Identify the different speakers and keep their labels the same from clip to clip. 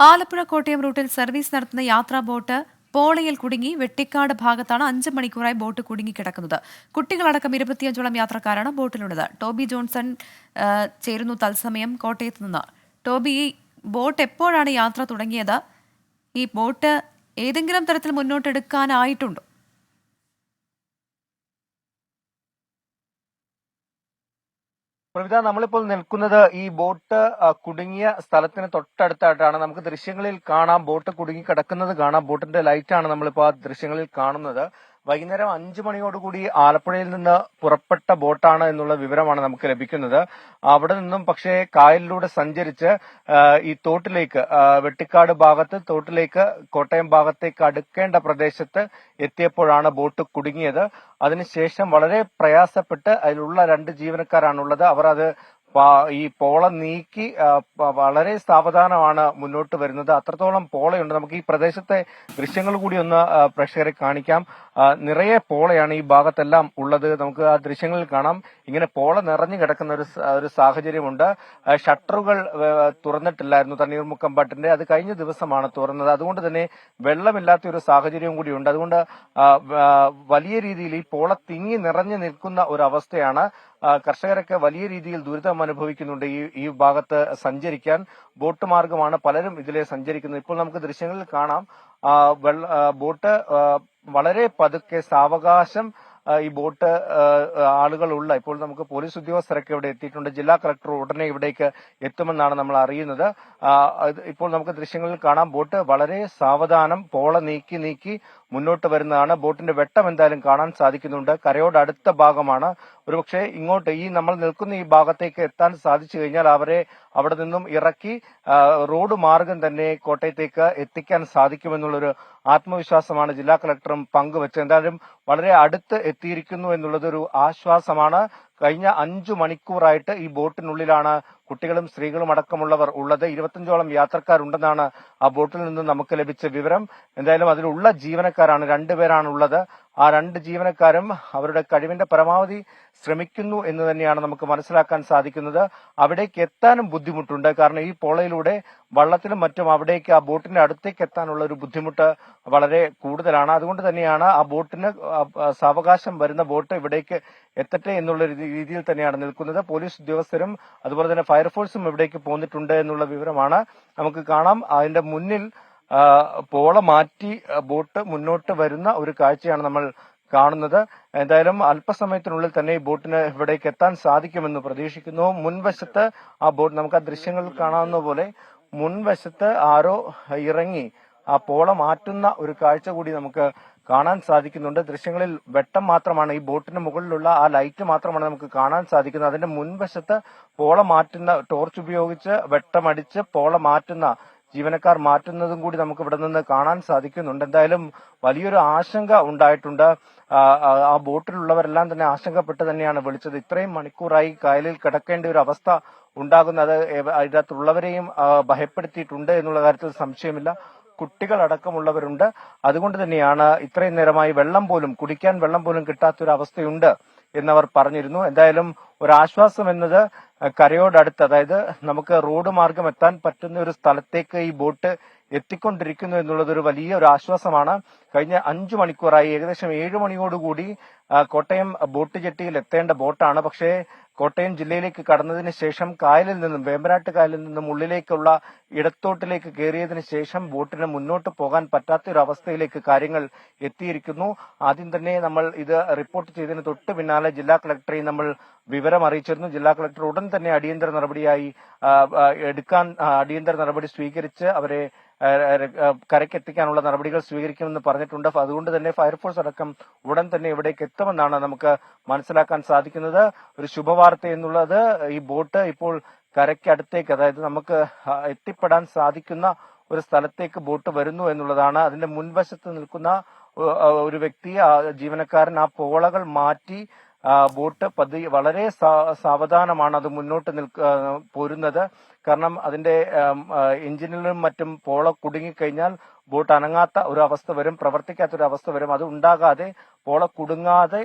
Speaker 1: ആലപ്പുഴ കോട്ടയം റൂട്ടിൽ സർവീസ് നടത്തുന്ന യാത്രാ ബോട്ട് പോളയിൽ കുടുങ്ങി വെട്ടിക്കാട് ഭാഗത്താണ് 5 മണിക്കൂറായി ബോട്ട് കുടുങ്ങിക്കിടക്കുന്നത്. കുട്ടികളടക്കം 25ഓളം യാത്രക്കാരാണ് ബോട്ടിലുള്ളത്. ടോബി ജോൺസൺ ചേരുന്നു തത്സമയം കോട്ടയത്ത് നിന്ന്. ടോബി, ഈ ബോട്ട് എപ്പോഴാണ് യാത്ര തുടങ്ങിയത്? ഈ ബോട്ട് ഏതെങ്കിലും തരത്തിൽ മുന്നോട്ടെടുക്കാനായിട്ടുണ്ടോ?
Speaker 2: പ്രവിത, നമ്മളിപ്പോൾ നിൽക്കുന്നത് ഈ ബോട്ട് കുടുങ്ങിയ സ്ഥലത്തിന് തൊട്ടടുത്തായിട്ടാണ്. നമുക്ക് ദൃശ്യങ്ങളിൽ കാണാം, ബോട്ട് കുടുങ്ങി കിടക്കുന്നത് കാണാം. ബോട്ടിന്റെ ലൈറ്റാണ് നമ്മളിപ്പോൾ ആ ദൃശ്യങ്ങളിൽ കാണുന്നത്. വൈകുന്നേരം 5 മണിയോടുകൂടി ആലപ്പുഴയിൽ നിന്ന് പുറപ്പെട്ട ബോട്ടാണ് എന്നുള്ള വിവരമാണ് നമുക്ക് ലഭിക്കുന്നത്. അവിടെ നിന്നും പക്ഷേ കായലിലൂടെ സഞ്ചരിച്ച് ഈ തോട്ടിലേക്ക്, വെട്ടിക്കാട് ഭാഗത്ത് തോട്ടിലേക്ക് കോട്ടയം ഭാഗത്തേക്ക് അടുക്കേണ്ട പ്രദേശത്ത് എത്തിയപ്പോഴാണ് ബോട്ട് കുടുങ്ങിയത്. അതിനുശേഷം വളരെ പ്രയാസപ്പെട്ട് അതിലുള്ള 2 ജീവനക്കാരാണുള്ളത്. അവർ അത് ഈ പോള നീക്കി വളരെ സാവധാനമാണ് മുന്നോട്ട് വരുന്നത്. അത്രത്തോളം പോളയുണ്ട്. നമുക്ക് ഈ പ്രദേശത്തെ ദൃശ്യങ്ങൾ കൂടി ഒന്ന് പ്രേക്ഷകരെ കാണിക്കാം. നിറയെ പോളയാണ് ഈ ഭാഗത്തെല്ലാം ഉള്ളത്. നമുക്ക് ആ ദൃശ്യങ്ങളിൽ കാണാം, ഇങ്ങനെ പോള നിറഞ്ഞു കിടക്കുന്ന ഒരു സാഹചര്യമുണ്ട്. ഷട്ടറുകൾ തുറന്നിട്ടില്ലായിരുന്നു തണ്ണീർമുക്കം ബട്ടിന്റെ, അത് കഴിഞ്ഞ ദിവസമാണ് തുറന്നത്. അതുകൊണ്ട് തന്നെ വെള്ളമില്ലാത്ത ഒരു സാഹചര്യവും കൂടിയുണ്ട്. അതുകൊണ്ട് വലിയ രീതിയിൽ ഈ പോള തിങ്ങി നിറഞ്ഞു നിൽക്കുന്ന ഒരു അവസ്ഥയാണ്. കർഷകരൊക്കെ വലിയ രീതിയിൽ ദുരിതം അനുഭവിക്കുന്നുണ്ട്. ഈ ഭാഗത്ത് സഞ്ചരിക്കാൻ ബോട്ട് മാർഗമാണ് പലരും ഇതിലെ സഞ്ചരിക്കുന്നത്. ഇപ്പോൾ നമുക്ക് ദൃശ്യങ്ങളിൽ കാണാം, ബോട്ട് വളരെ പതുക്കെ സാവകാശം ഈ ബോട്ട് ആളുകളുള്ള, ഇപ്പോൾ നമുക്ക് പോലീസ് ഉദ്യോഗസ്ഥരൊക്കെ ഇവിടെ എത്തിയിട്ടുണ്ട്. ജില്ലാ കളക്ടർ ഉടനെ ഇവിടേക്ക് എത്തുമെന്നാണ് നമ്മൾ അറിയുന്നത്. ഇപ്പോൾ നമുക്ക് ദൃശ്യങ്ങളിൽ കാണാം, ബോട്ട് വളരെ സാവധാനം പോള നീക്കി മുന്നോട്ട് വരുന്നതാണ്. ബോട്ടിന്റെ വെട്ടം എന്തായാലും കാണാൻ സാധിക്കുന്നുണ്ട്. കരയോട് അടുത്ത ഭാഗമാണ്. ഒരുപക്ഷെ ഇങ്ങോട്ട് നമ്മൾ നിൽക്കുന്ന ഈ ഭാഗത്തേക്ക് എത്താൻ സാധിച്ചു കഴിഞ്ഞാൽ അവരെ അവിടെ നിന്നും ഇറക്കി റോഡ് മാർഗം തന്നെ കോട്ടയത്തേക്ക് എത്തിക്കാൻ സാധിക്കുമെന്നുള്ളൊരു ആത്മവിശ്വാസമാണ് ജില്ലാ കളക്ടറും പങ്കുവച്ചത്. എന്തായാലും വളരെ അടുത്ത് എത്തിയിരിക്കുന്നു എന്നുള്ളതൊരു ആശ്വാസമാണ്. കഴിഞ്ഞ 5 മണിക്കൂറായിട്ട് ഈ ബോട്ടിനുള്ളിലാണ് കുട്ടികളും സ്ത്രീകളും അടക്കമുള്ളവർ ഉള്ളത്. 25ഓളം യാത്രക്കാരുണ്ടെന്നാണ് ആ ബോട്ടിൽ നിന്ന് നമുക്ക് ലഭിച്ച വിവരം. എന്തായാലും അതിലുള്ള ജീവനക്കാരാണ്, 2 പേരാണുള്ളത്. ആ 2 ജീവനക്കാരും അവരുടെ കഴിവിന്റെ പരമാവധി ശ്രമിക്കുന്നു എന്ന് തന്നെയാണ് നമുക്ക് മനസ്സിലാക്കാൻ സാധിക്കുന്നത്. അവിടേക്ക് എത്താനും ബുദ്ധിമുട്ടുണ്ട്. കാരണം ഈ പോളയിലൂടെ വള്ളത്തിലും മറ്റും അവിടേക്ക്, ആ ബോട്ടിന്റെ അടുത്തേക്ക് എത്താനുള്ള ഒരു ബുദ്ധിമുട്ട് വളരെ കൂടുതലാണ്. അതുകൊണ്ട് തന്നെയാണ് ആ ബോട്ടിന് സാവകാശം വരുന്ന ബോട്ട് ഇവിടേക്ക് എത്തട്ടെ എന്നുള്ള രീതിയിൽ തന്നെയാണ് നിൽക്കുന്നത്. പോലീസ് ഉദ്യോഗസ്ഥരും അതുപോലെ തന്നെ ഫയർഫോഴ്സും ഇവിടേക്ക് പോന്നിട്ടുണ്ട് എന്നുള്ള വിവരമാണ് നമുക്ക് കാണാം. അതിന്റെ മുന്നിൽ പോള മാറ്റി ബോട്ട് മുന്നോട്ട് വരുന്ന ഒരു കാഴ്ചയാണ് നമ്മൾ കാണുന്നത്. എന്തായാലും അല്പസമയത്തിനുള്ളിൽ തന്നെ ഈ ബോട്ടിന് ഇവിടേക്ക് എത്താൻ സാധിക്കുമെന്ന് പ്രതീക്ഷിക്കുന്നു. മുൻവശത്ത് ആ ബോട്ട്, നമുക്ക് ആ ദൃശ്യങ്ങളിൽ കാണാവുന്ന പോലെ മുൻവശത്ത് ആരോ ഇറങ്ങി ആ പോള മാറ്റുന്ന ഒരു കാഴ്ച കൂടി നമുക്ക് കാണാൻ സാധിക്കുന്നുണ്ട്. ദൃശ്യങ്ങളിൽ വെട്ടം മാത്രമാണ്, ഈ ബോട്ടിന് മുകളിലുള്ള ആ ലൈറ്റ് മാത്രമാണ് നമുക്ക് കാണാൻ സാധിക്കുന്നത്. അതിന്റെ മുൻവശത്ത് പോള മാറ്റുന്ന, ടോർച്ച് ഉപയോഗിച്ച് വെട്ടമടിച്ച് പോള മാറ്റുന്ന ജീവനക്കാർ മാറ്റുന്നതും കൂടി നമുക്ക് ഇവിടെ നിന്ന് കാണാൻ സാധിക്കുന്നുണ്ട്. എന്തായാലും വലിയൊരു ആശങ്ക ഉണ്ടായിട്ടുണ്ട്. ആ ബോട്ടിലുള്ളവരെല്ലാം തന്നെ ആശങ്കപ്പെട്ട് തന്നെയാണ് വിളിച്ചത്. ഇത്രയും മണിക്കൂറായി കായലിൽ കിടക്കേണ്ട ഒരു അവസ്ഥ ഉണ്ടാകുന്നത് ഇതിനകത്തുള്ളവരെയും ഭയപ്പെടുത്തിയിട്ടുണ്ട് എന്നുള്ള കാര്യത്തിൽ സംശയമില്ല. കുട്ടികളടക്കമുള്ളവരുണ്ട്. അതുകൊണ്ട് തന്നെയാണ് ഇത്രയും നേരമായി കുടിക്കാൻ വെള്ളം പോലും കിട്ടാത്തൊരു അവസ്ഥയുണ്ട് എന്നവർ പറഞ്ഞിരുന്നു. എന്തായാലും ഒരാശ്വാസം എന്നത് കരയോടടുത്ത്, അതായത് നമുക്ക് റോഡ് മാർഗം എത്താൻ പറ്റുന്ന ഒരു സ്ഥലത്തേക്ക് ഈ ബോട്ട് എത്തിക്കൊണ്ടിരിക്കുന്നു എന്നുള്ളത് ഒരു വലിയ ഒരു ആശ്വാസമാണ്. കഴിഞ്ഞ 5 മണിക്കൂറായി, ഏകദേശം 7 മണിയോടുകൂടി കോട്ടയം ബോട്ട് ജെട്ടിയിൽ എത്തേണ്ട ബോട്ടാണ്. പക്ഷേ കോട്ടയം ജില്ലയിലേക്ക് കടന്നതിന് ശേഷം കായലിൽ നിന്നും, വേമ്പനാട്ട് കായലിൽ നിന്നും ഉള്ളിലേക്കുള്ള ഇടത്തോട്ടിലേക്ക് കയറിയതിന് ശേഷം ബോട്ടിന് മുന്നോട്ട് പോകാൻ പറ്റാത്ത ഒരു അവസ്ഥയിലേക്ക് കാര്യങ്ങൾ എത്തിയിരിക്കുന്നു. ആദ്യം തന്നെ നമ്മൾ ഇത് റിപ്പോർട്ട് ചെയ്തതിന് തൊട്ട് പിന്നാലെ ജില്ലാ കളക്ടറെയും നമ്മൾ വിവരം അറിയിച്ചിരുന്നു. ജില്ലാ കളക്ടർ ഉടൻ തന്നെ അടിയന്തര നടപടി സ്വീകരിച്ച് അവരെ കരയ്ക്കെത്തിക്കാനുള്ള നടപടികൾ സ്വീകരിക്കുമെന്ന് പറഞ്ഞിട്ടുണ്ട്. അതുകൊണ്ട് തന്നെ ഫയർഫോഴ്സ് അടക്കം ഉടൻ തന്നെ ഇവിടേക്ക് എത്തുമെന്നാണ് നമുക്ക് മനസ്സിലാക്കാൻ സാധിക്കുന്നത്. ഒരു ശുഭവാർത്ത എന്നുള്ളത്, ഈ ബോട്ട് ഇപ്പോൾ കരയ്ക്കടുത്തേക്ക്, അതായത് നമുക്ക് എത്തിപ്പെടാൻ സാധിക്കുന്ന ഒരു സ്ഥലത്തേക്ക് ബോട്ട് വരുന്നു എന്നുള്ളതാണ്. അതിന്റെ മുൻവശത്ത് നിൽക്കുന്ന ഒരു വ്യക്തി, ജീവനക്കാരൻ, ആ പോളകൾ മാറ്റി ബോട്ട് വളരെ സാവധാനമാണ് അത് മുന്നോട്ട് പോരുന്നത്. കാരണം അതിന്റെ എഞ്ചിനിലും മറ്റും പോള കുടുങ്ങിക്കഴിഞ്ഞാൽ ബോട്ട് അനങ്ങാത്ത ഒരു അവസ്ഥ വരും, പ്രവർത്തിക്കാത്ത ഒരു അവസ്ഥ വരും. അത് ഉണ്ടാകാതെ പോള കുടുങ്ങാതെ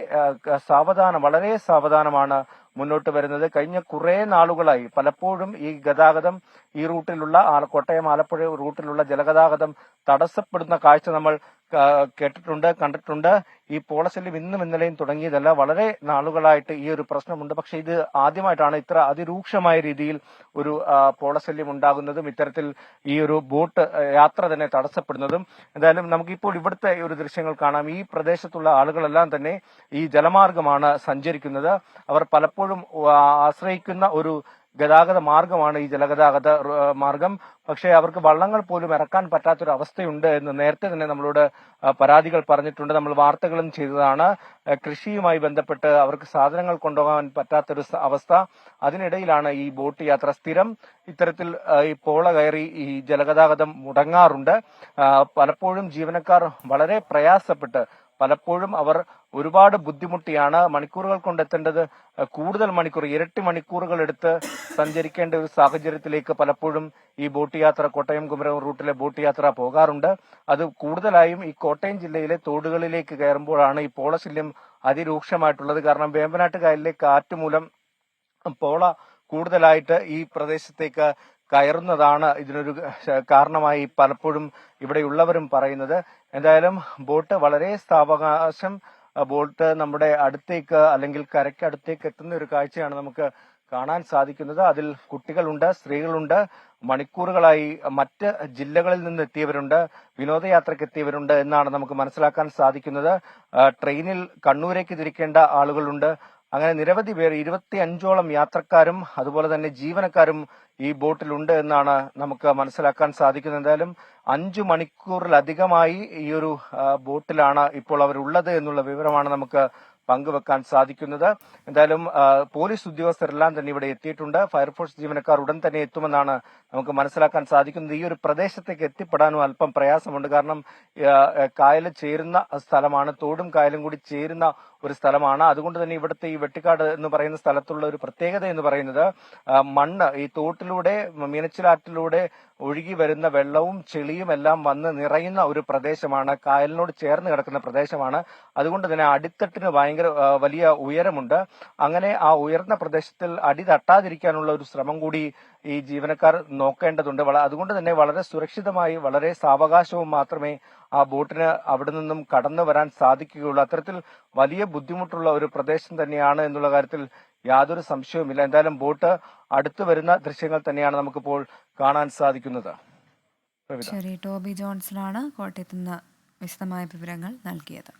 Speaker 2: വളരെ സാവധാനമാണ് മുന്നോട്ട് വരുന്നത്. കഴിഞ്ഞ കുറെ നാളുകളായി പലപ്പോഴും ഈ ഗതാഗതം, ഈ റൂട്ടിലുള്ള കോട്ടയം ആലപ്പുഴ റൂട്ടിലുള്ള ജലഗതാഗതം തടസ്സപ്പെടുന്ന കാഴ്ച നമ്മൾ കേട്ടിട്ടുണ്ട്, കണ്ടിട്ടുണ്ട്. ഈ പോളശല്യം ഇന്നും ഇന്നലെയും തുടങ്ങിയതല്ല, വളരെ നാളുകളായിട്ട് ഈ ഒരു പ്രശ്നമുണ്ട്. പക്ഷെ ഇത് ആദ്യമായിട്ടാണ് ഇത്ര അതിരൂക്ഷമായ രീതിയിൽ ഒരു പോളശല്യം ഉണ്ടാകുന്നതും ഇത്തരത്തിൽ ഈ ഒരു ബോട്ട് യാത്ര തന്നെ തടസ്സപ്പെടുന്നതും. എന്തായാലും നമുക്കിപ്പോൾ ഇവിടുത്തെ ഒരു ദൃശ്യങ്ങൾ കാണാം. ഈ പ്രദേശത്തുള്ള ആളുകളെല്ലാം തന്നെ ഈ ജലമാർഗമാണ് സഞ്ചരിക്കുന്നത്. അവർ പലപ്പോഴും ആശ്രയിക്കുന്ന ഒരു ഗതാഗത മാർഗമാണ് ഈ ജലഗതാഗത മാർഗം. പക്ഷേ അവർക്ക് വള്ളങ്ങൾ പോലും ഇറക്കാൻ പറ്റാത്തൊരു അവസ്ഥയുണ്ട് എന്ന് നേരത്തെ തന്നെ നമ്മളോട് പരാതികൾ പറഞ്ഞിട്ടുണ്ട്. നമ്മൾ വാർത്തകളും ചെയ്തതാണ്. കൃഷിയുമായി ബന്ധപ്പെട്ട് അവർക്ക് സാധനങ്ങൾ കൊണ്ടുപോകാൻ പറ്റാത്തൊരു അവസ്ഥ. അതിനിടയിലാണ് ഈ ബോട്ട് യാത്ര. സ്ഥിരം ഇത്തരത്തിൽ ഈ പോള കയറി ഈ ജലഗതാഗതം മുടങ്ങാറുണ്ട്. പലപ്പോഴും ജീവനക്കാർ വളരെ പ്രയാസപ്പെട്ട് പലപ്പോഴും അവർ ഒരുപാട് ബുദ്ധിമുട്ടിയാണ് മണിക്കൂറുകൾ കൊണ്ടെത്തേണ്ടത് കൂടുതൽ മണിക്കൂർ, ഇരട്ടി മണിക്കൂറുകൾ എടുത്ത് സഞ്ചരിക്കേണ്ട ഒരു സാഹചര്യത്തിലേക്ക് പലപ്പോഴും ഈ ബോട്ട് യാത്ര, കോട്ടയം കുമരകം റൂട്ടിലെ ബോട്ട് യാത്ര പോകാറുണ്ട്. അത് കൂടുതലായും ഈ കോട്ടയം ജില്ലയിലെ തോടുകളിലേക്ക് കയറുമ്പോഴാണ് ഈ പോളശല്യം അതിരൂക്ഷമായിട്ടുള്ളത്. കാരണം വേമ്പനാട്ട് കായലിലെ കാറ്റ് മൂലം പോള കൂടുതലായിട്ട് ഈ പ്രദേശത്തേക്ക് കയറുന്നതാണ് ഇതിനൊരു കാരണമായി പലപ്പോഴും ഇവിടെയുള്ളവരും പറയുന്നത്. എന്തായാലും ബോട്ട് വളരെ സാവകാശം ബോട്ട് നമ്മുടെ അടുത്തേക്ക് അല്ലെങ്കിൽ കരയ്ക്ക് അടുത്തേക്ക് എത്തുന്ന ഒരു കാഴ്ചയാണ് നമുക്ക് കാണാൻ സാധിക്കുന്നത്. അതിൽ കുട്ടികളുണ്ട്, സ്ത്രീകളുണ്ട്, മണിക്കൂറുകളായി മറ്റ് ജില്ലകളിൽ നിന്ന് എത്തിയവരുണ്ട്, വിനോദയാത്രയ്ക്ക് എത്തിയവരുണ്ട് എന്നാണ് നമുക്ക് മനസ്സിലാക്കാൻ സാധിക്കുന്നത്. ട്രെയിനിൽ കണ്ണൂരേക്ക് തിരിക്കേണ്ട ആളുകളുണ്ട്. അങ്ങനെ നിരവധി പേർ, 25ഓളം യാത്രക്കാരും അതുപോലെ തന്നെ ജീവനക്കാരും ഈ ബോട്ടിലുണ്ട് എന്നാണ് നമുക്ക് മനസ്സിലാക്കാൻ സാധിക്കുന്നത്. എന്തായാലും 5 മണിക്കൂറിലധികമായി ഈ ഒരു ബോട്ടിലാണ് ഇപ്പോൾ അവരുള്ളത് എന്നുള്ള വിവരമാണ് നമുക്ക് പങ്കുവെക്കാൻ സാധിക്കുന്നത്. എന്തായാലും പോലീസ് ഉദ്യോഗസ്ഥരെല്ലാം തന്നെ ഇവിടെ എത്തിയിട്ടുണ്ട്. ഫയർഫോഴ്സ് ജീവനക്കാർ ഉടൻ തന്നെ എത്തുമെന്നാണ് നമുക്ക് മനസ്സിലാക്കാൻ സാധിക്കുന്നത്. ഈ ഒരു പ്രദേശത്തേക്ക് എത്തിപ്പെടാനും അല്പം പ്രയാസമുണ്ട്. കാരണം കായൽ ചേരുന്ന സ്ഥലമാണ്, തോടും കായലും കൂടി ചേരുന്ന ഒരു സ്ഥലമാണ്. അതുകൊണ്ട് തന്നെ ഇവിടുത്തെ ഈ വെട്ടിക്കാട് എന്ന് പറയുന്ന സ്ഥലത്തുള്ള ഒരു പ്രത്യേകത എന്ന് പറയുന്നത് മണ്ണ്, ഈ തോട്ടിലൂടെ മീനച്ചിലാറ്റിലൂടെ ഒഴുകി വരുന്ന വെള്ളവും ചെളിയും എല്ലാം വന്ന് നിറയുന്ന ഒരു പ്രദേശമാണ്. കായലിനോട് ചേർന്ന് കിടക്കുന്ന പ്രദേശമാണ്. അതുകൊണ്ട് തന്നെ അടിത്തട്ടിന് വലിയ ഉയരമുണ്ട്. അങ്ങനെ ആ ഉയർന്ന പ്രദേശത്തിൽ അടി തട്ടാതിരിക്കാനുള്ള ഒരു ശ്രമം കൂടി ഈ ജീവനക്കാർ നോക്കേണ്ടതുണ്ട്. അതുകൊണ്ട് തന്നെ വളരെ സുരക്ഷിതമായി, വളരെ സാവകാശവും മാത്രമേ ആ ബോട്ടിന് അവിടെ നിന്നും കടന്നു വരാൻ സാധിക്കുകയുള്ളൂ. അത്തരത്തിൽ വലിയ ബുദ്ധിമുട്ടുള്ള ഒരു പ്രദേശം തന്നെയാണ് എന്നുള്ള കാര്യത്തിൽ യാതൊരു സംശയവുമില്ല. എന്തായാലും ബോട്ട് അടുത്തു വരുന്ന ദൃശ്യങ്ങൾ തന്നെയാണ് നമുക്കിപ്പോൾ കാണാൻ സാധിക്കുന്നത്.
Speaker 1: ശരി, ടോബി ജോൺസണാണ് കോട്ടയത്ത് നിന്ന് വിശദമായ വിവരങ്ങൾ നൽകിയത്.